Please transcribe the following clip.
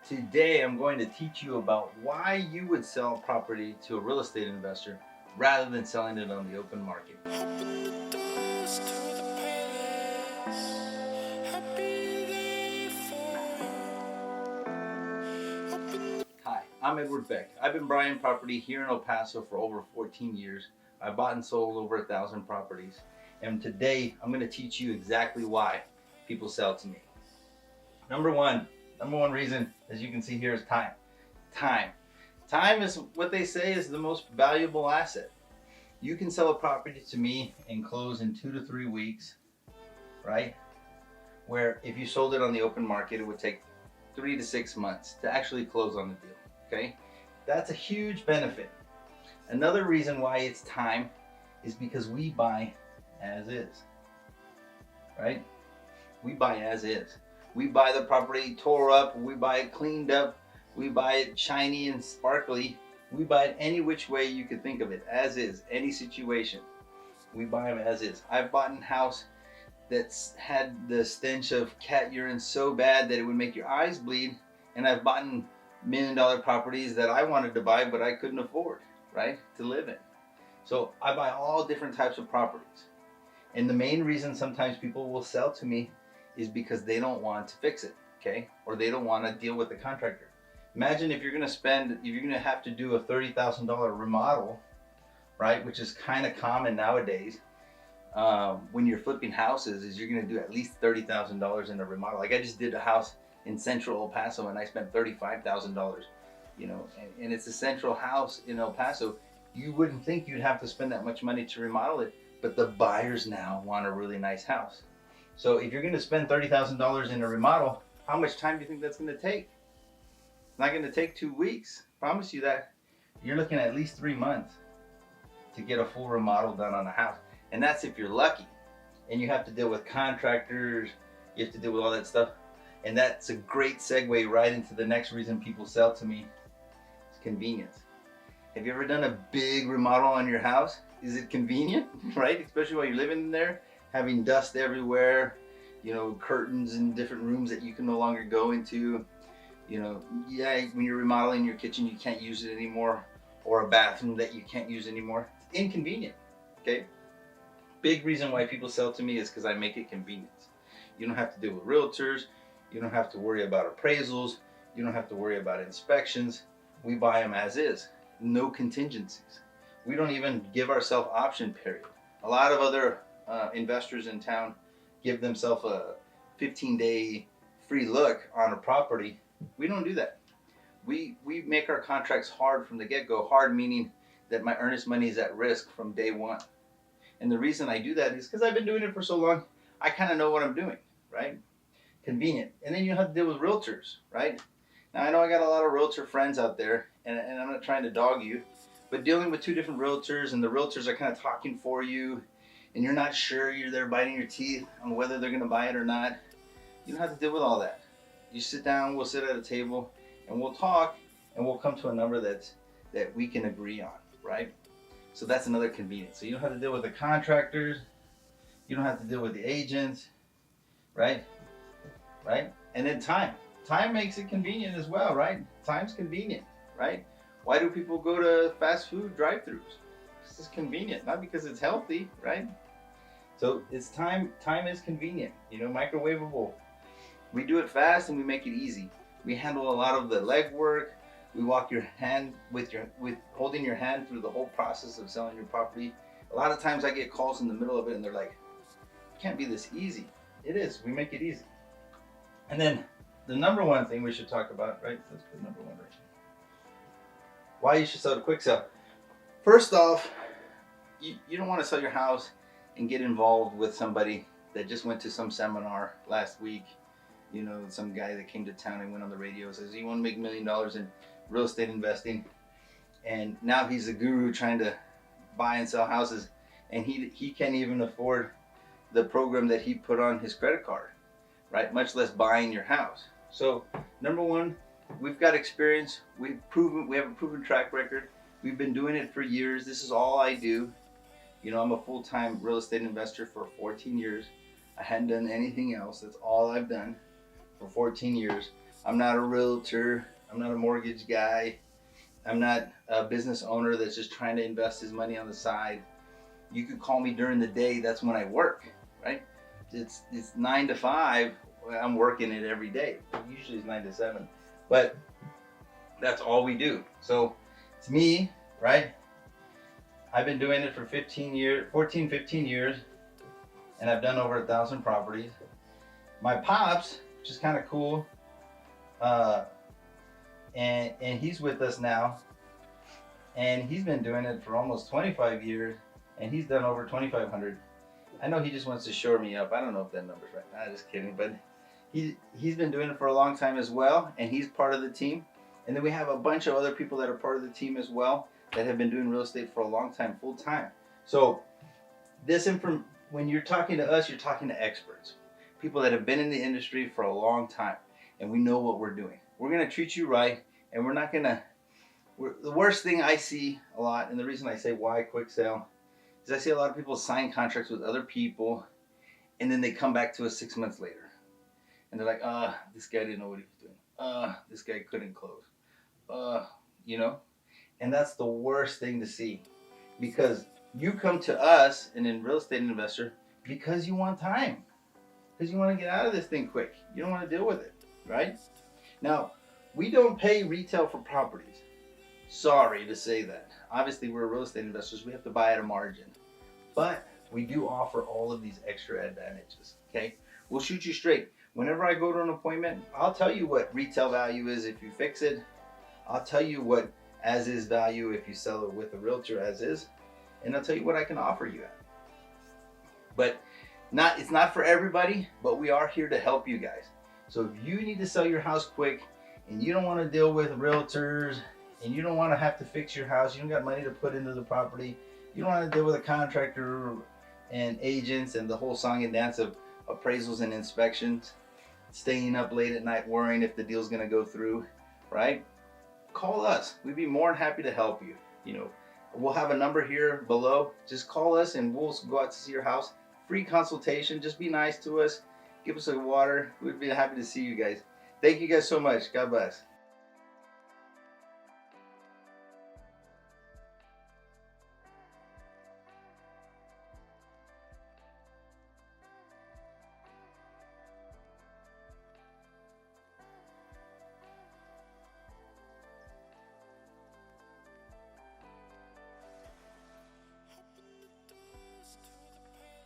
Today I'm going to teach you about why you would sell property to a real estate investor rather than selling it on the open market. Hi, I'm Edward Beck. I've been buying property here in El Paso for over 14 years. I've bought and sold over 1,000 properties. And today I'm going to teach you exactly why people sell to me. Number one reason, as you can see here, is time. Time is what they say is the most valuable asset. You can sell a property to me and close in 2 to 3 weeks, right? Where if you sold it on the open market, it would take 3 to 6 months to actually close on the deal, okay? That's a huge benefit. Another reason why it's time is because we buy as is, right? We buy as is. We buy the property tore up, we buy it cleaned up, we buy it shiny and sparkly. We buy it any which way you could think of it, as is, any situation. We buy them as is. I've bought a house that's had the stench of cat urine so bad that it would make your eyes bleed, and I've bought $1 million properties that I wanted to buy but I couldn't afford, right, to live in. So I buy all different types of properties. And the main reason sometimes people will sell to me is because they don't want to fix it, okay? Or they don't want to deal with the contractor. Imagine if you're going to have to do a $30,000 remodel, right? Which is kind of common nowadays. When you're flipping houses, is you're going to do at least $30,000 in a remodel. Like I just did a house in central El Paso and I spent $35,000, you know, and it's a central house in El Paso. You wouldn't think you'd have to spend that much money to remodel it, but the buyers now want a really nice house. So if you're going to spend $30,000 in a remodel, how much time do you think that's going to take? It's not going to take 2 weeks. I promise you that. You're looking at least 3 months to get a full remodel done on a house. And that's if you're lucky. And you have to deal with contractors. You have to deal with all that stuff. And that's a great segue right into the next reason people sell to me. It's convenience. Have you ever done a big remodel on your house? Is it convenient, right? Especially while you're living in there, having dust everywhere, you know, curtains in different rooms that you can no longer go into. You know, yeah, when you're remodeling your kitchen, you can't use it anymore, or a bathroom that you can't use anymore. It's inconvenient, okay? Big reason why people sell to me is because I make it convenient. You don't have to deal with realtors. You don't have to worry about appraisals. You don't have to worry about inspections. We buy them as is. No contingencies. We don't even give ourselves option period. A lot of other investors in town give themselves a 15-day free look on a property. We don't do that. We make our contracts hard from the get-go. Hard meaning that my earnest money is at risk from day one. And the reason I do that is because I've been doing it for so long, I kind of know what I'm doing, right? Convenient. And then you have to deal with realtors, right? Now I know I got a lot of realtor friends out there, and I'm not trying to dog you, but dealing with two different realtors, and the realtors are kind of talking for you, and you're not sure, you're there biting your teeth on whether they're going to buy it or not. You don't have to deal with all that. You sit down, we'll sit at a table, and we'll talk, and we'll come to a number that we can agree on, right? So that's another convenience. So you don't have to deal with the contractors, you don't have to deal with the agents, right? Right? And then time. Time makes it convenient as well, right? Time's convenient, right? Why do people go to fast food drive-thrus? It's convenient, not because it's healthy, right? So it's time is convenient, you know, microwavable. We do it fast and we make it easy. We handle a lot of the legwork. We walk your hand with holding your hand through the whole process of selling your property. A lot of times I get calls in the middle of it and they're like, it can't be this easy. It is. We make it easy. And then the number one thing we should talk about, right? Let's put number one right here. Why you should sell to Quicksell. First off, you don't want to sell your house and get involved with somebody that just went to some seminar last week. You know, some guy that came to town and went on the radio and says, you want to make $1 million in real estate investing. And now he's a guru trying to buy and sell houses. And he can't even afford the program that he put on his credit card, right? Much less buying your house. So number one, we've got experience. We have a proven track record. We've been doing it for years. This is all I do. You know, I'm a full-time real estate investor for 14 years. I hadn't done anything else. That's all I've done for 14 years. I'm not a realtor. I'm not a mortgage guy. I'm not a business owner that's just trying to invest his money on the side. You could call me during the day. That's when I work, right? It's 9 to 5. I'm working it every day. Usually it's 9 to 7, but that's all we do. So it's me, right? I've been doing it for 15 years, 14, 15 years, and I've done over 1,000 properties. My pops, which is kind of cool, and he's with us now, and he's been doing it for almost 25 years, and he's done over 2,500. I know he just wants to shore me up. I don't know if that number's right. Nah, just kidding. But he's been doing it for a long time as well, and he's part of the team. And then we have a bunch of other people that are part of the team as well that have been doing real estate for a long time, full time. So when you're talking to us, you're talking to experts, people that have been in the industry for a long time, and we know what we're doing. We're gonna treat you right, and we're not gonna. The worst thing I see a lot, and the reason I say why Quicksell, is I see a lot of people sign contracts with other people, and then they come back to us 6 months later, and they're like, this guy didn't know what he was doing. This guy couldn't close. You know, and that's the worst thing to see, because you come to us, and in real estate investor, because you want time, because you want to get out of this thing quick. You don't want to deal with it, right? Now, we don't pay retail for properties. Sorry to say that. Obviously, we're real estate investors. We have to buy at a margin. But we do offer all of these extra advantages, okay? We'll shoot you straight. Whenever I go to an appointment, I'll tell you what retail value is if you fix it. I'll tell you what as-is value if you sell it with a realtor as is. And I'll tell you what I can offer you at. But it's not for everybody, but we are here to help you guys. So if you need to sell your house quick, and you don't want to deal with realtors, and you don't want to have to fix your house, you don't got money to put into the property, you don't want to deal with a contractor and agents and the whole song and dance of appraisals and inspections, staying up late at night worrying if the deal's going to go through, right? Call us. We'd be more than happy to help you. You know, we'll have a number here below. Just call us and we'll go out to see your house. Free consultation. Just be nice to us. Give us a water. We'd be happy to see you guys. Thank you guys so much. God bless.